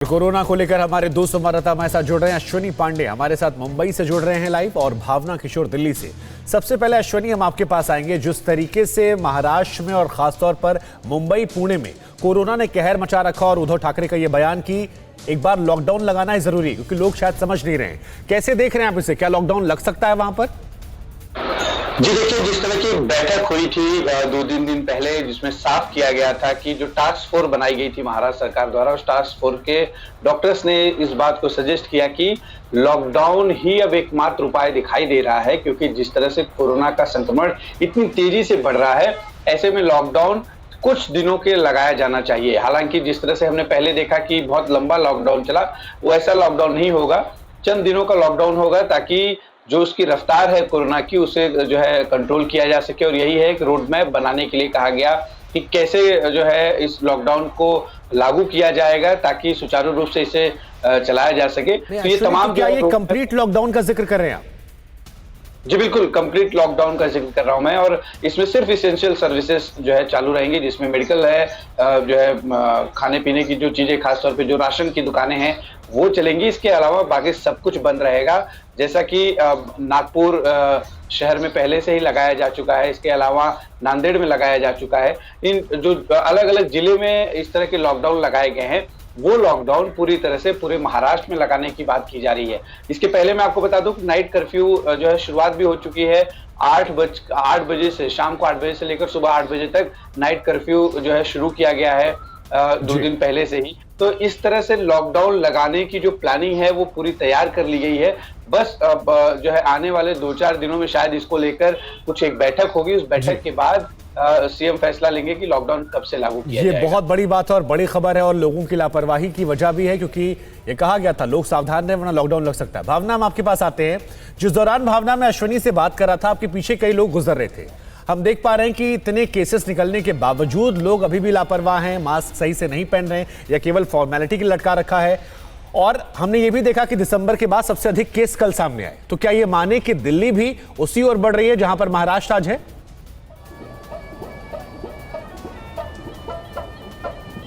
Corona को लेकर हमारे दो संवाददाता हमारे साथ जुड़ रहे हैं। अश्विनी पांडे हमारे साथ मुंबई से जुड़ रहे हैं लाइव और भावना किशोर दिल्ली से। सबसे पहले अश्विनी, हम आपके पास आएंगे। जिस तरीके से महाराष्ट्र में और खासतौर पर मुंबई पुणे में कोरोना ने कहर मचा रखा और उद्धव ठाकरे का यह बयान कि एक बार लॉकडाउन लगाना है जरूरी, क्योंकि लोग शायद समझ नहीं रहे हैं। कैसे देख रहे हैं आप इसे? क्या लॉकडाउन लग सकता है वहां पर? जी देखिए, जिस तरह की बैठक हुई थी 2-3 दिन पहले, जिसमें साफ किया गया था कि जो टास्क फोर्स बनाई गई थी महाराष्ट्र सरकार द्वारा, उस टास्क फोर्स के डॉक्टर्स ने इस बात को सजेस्ट किया कि लॉकडाउन ही अब एकमात्र उपाय दिखाई दे रहा है, क्योंकि जिस तरह से कोरोना का संक्रमण इतनी तेजी से बढ़ रहा है, ऐसे में लॉकडाउन कुछ दिनों के लगाया जाना चाहिए। हालांकि जिस तरह से हमने पहले देखा कि बहुत लंबा लॉकडाउन चला, वो ऐसा लॉकडाउन नहीं होगा, चंद दिनों का लॉकडाउन होगा, ताकि जो उसकी रफ्तार है कोरोना की, उसे जो है कंट्रोल किया जा सके। और यही है कि रोड मैप बनाने के लिए कहा गया कि कैसे जो है इस लॉकडाउन को लागू किया जाएगा ताकि सुचारू रूप से इसे चलाया जा सके। तो ये तमाम क्या ये कंप्लीट लॉकडाउन का जिक्र कर रहे हैं आप? जी बिल्कुल, कंप्लीट लॉकडाउन का जिक्र कर रहा हूं मैं, और इसमें सिर्फ इसेंशियल सर्विसेज जो है चालू रहेंगी, जिसमें मेडिकल है, जो है खाने पीने की जो चीजें, खासतौर पे जो राशन की दुकानें हैं वो चलेंगी। इसके अलावा बाकी सब कुछ बंद रहेगा, जैसा कि नागपुर शहर में पहले से ही लगाया जा चुका है। इसके अलावा नांदेड़ में लगाया जा चुका है। इन जो अलग अलग जिले में इस तरह के लॉकडाउन लगाए गए हैं, वो लॉकडाउन पूरी तरह से पूरे महाराष्ट्र में लगाने की बात की जा रही है। इसके पहले मैं आपको बता दूं कि नाइट कर्फ्यू जो है शुरुआत भी हो चुकी है। 8 बजे से, शाम को 8 बजे से लेकर सुबह 8 बजे तक नाइट कर्फ्यू जो है शुरू किया गया है 2 दिन पहले से ही। तो इस तरह से लॉकडाउन लगाने की जो प्लानिंग है वो पूरी तैयार कर ली गई है। बस अब जो है आने वाले 2-4 दिनों में शायद इसको लेकर कुछ एक बैठक होगी। उस बैठक के बाद सीएम फैसला लेंगे कि लॉकडाउन कब से लागू किया जाएगा। ये बहुत बड़ी बात है और बड़ी खबर है, और लोगों की लापरवाही की वजह भी है, क्योंकि ये कहा गया था लोग सावधान रहे वरना लॉकडाउन लग सकता है। भावना, हम आपके पास आते हैं। जिस दौरान भावना में अश्विनी से बात कर रहा था, आपके पीछे कई लोग गुजर रहे थे। हम देख पा रहे हैं कि इतने केसेस निकलने के बावजूद लोग अभी भी लापरवाह हैं, मास्क सही से नहीं पहन रहे हैं या केवल फॉर्मेलिटी के लिए लटका रखा है। और हमने ये भी देखा कि दिसंबर के बाद सबसे अधिक केस कल सामने आए। तो क्या ये माने कि दिल्ली भी उसी ओर बढ़ रही है जहां पर महाराष्ट्र आज है?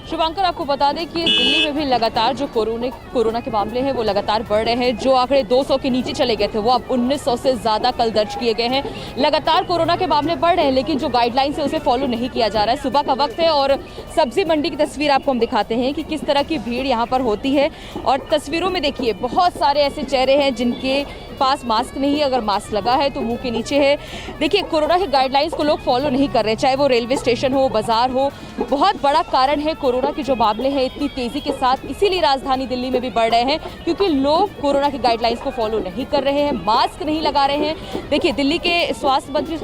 शुभांकर, आपको बता दें कि दिल्ली में भी लगातार जो कोरोना के मामले हैं वो लगातार बढ़ रहे हैं। जो आंकड़े 200 के नीचे चले गए थे वो अब 1900 से ज़्यादा कल दर्ज किए गए हैं। लगातार कोरोना के मामले बढ़ रहे हैं, लेकिन जो गाइडलाइंस है उसे फॉलो नहीं किया जा रहा है। सुबह का वक्त है और सब्जी मंडी की तस्वीर आपको हम दिखाते हैं कि किस तरह की भीड़ यहाँ पर होती है। और तस्वीरों में देखिए, बहुत सारे ऐसे चेहरे हैं जिनके पास मास्क नहीं है, अगर मास्क लगा है तो मुंह के नीचे है। देखिए, कोरोना के गाइडलाइंस को लोग फॉलो नहीं कर रहे, चाहे वो रेलवे स्टेशन हो, बाजार हो। बहुत बड़ा कारण है कोरोना के जो मामले हैं इतनी तेजी के साथ, इसीलिए राजधानी दिल्ली में भी बढ़ रहे हैं, क्योंकि लोग कोरोना के गाइडलाइंस को फॉलो नहीं कर रहे हैं, मास्क नहीं लगा रहे हैं। देखिए, दिल्ली के स्वास्थ्य मंत्री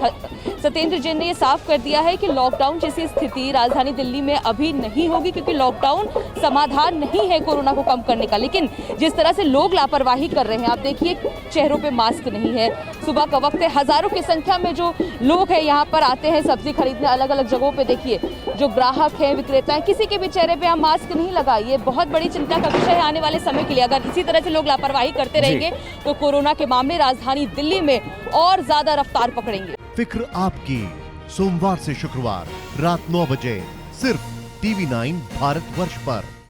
सत्येंद्र जैन ने ये साफ कर दिया है कि लॉकडाउन जैसी स्थिति राजधानी दिल्ली में अभी नहीं होगी, क्योंकि लॉकडाउन समाधान नहीं है कोरोना को कम करने का। लेकिन जिस तरह से लोग लापरवाही कर रहे हैं, आप देखिए चेहरों पे मास्क नहीं है। सुबह का वक्त है, हजारों की संख्या में जो लोग हैं यहाँ पर आते हैं सब्जी खरीदने अलग अलग जगहों पे। देखिए, जो ग्राहक हैं, विक्रेता हैं, किसी के भी चेहरे पे हम मास्क नहीं लगाए। ये बहुत बड़ी चिंता का विषय है आने वाले समय के लिए। अगर इसी तरह से लोग लापरवाही करते रहेंगे तो कोरोना के मामले राजधानी दिल्ली में और ज्यादा रफ्तार पकड़ेंगे। फिक्र आपकी, सोमवार से शुक्रवार रात 9 बजे सिर्फ TV9 भारतवर्ष पर।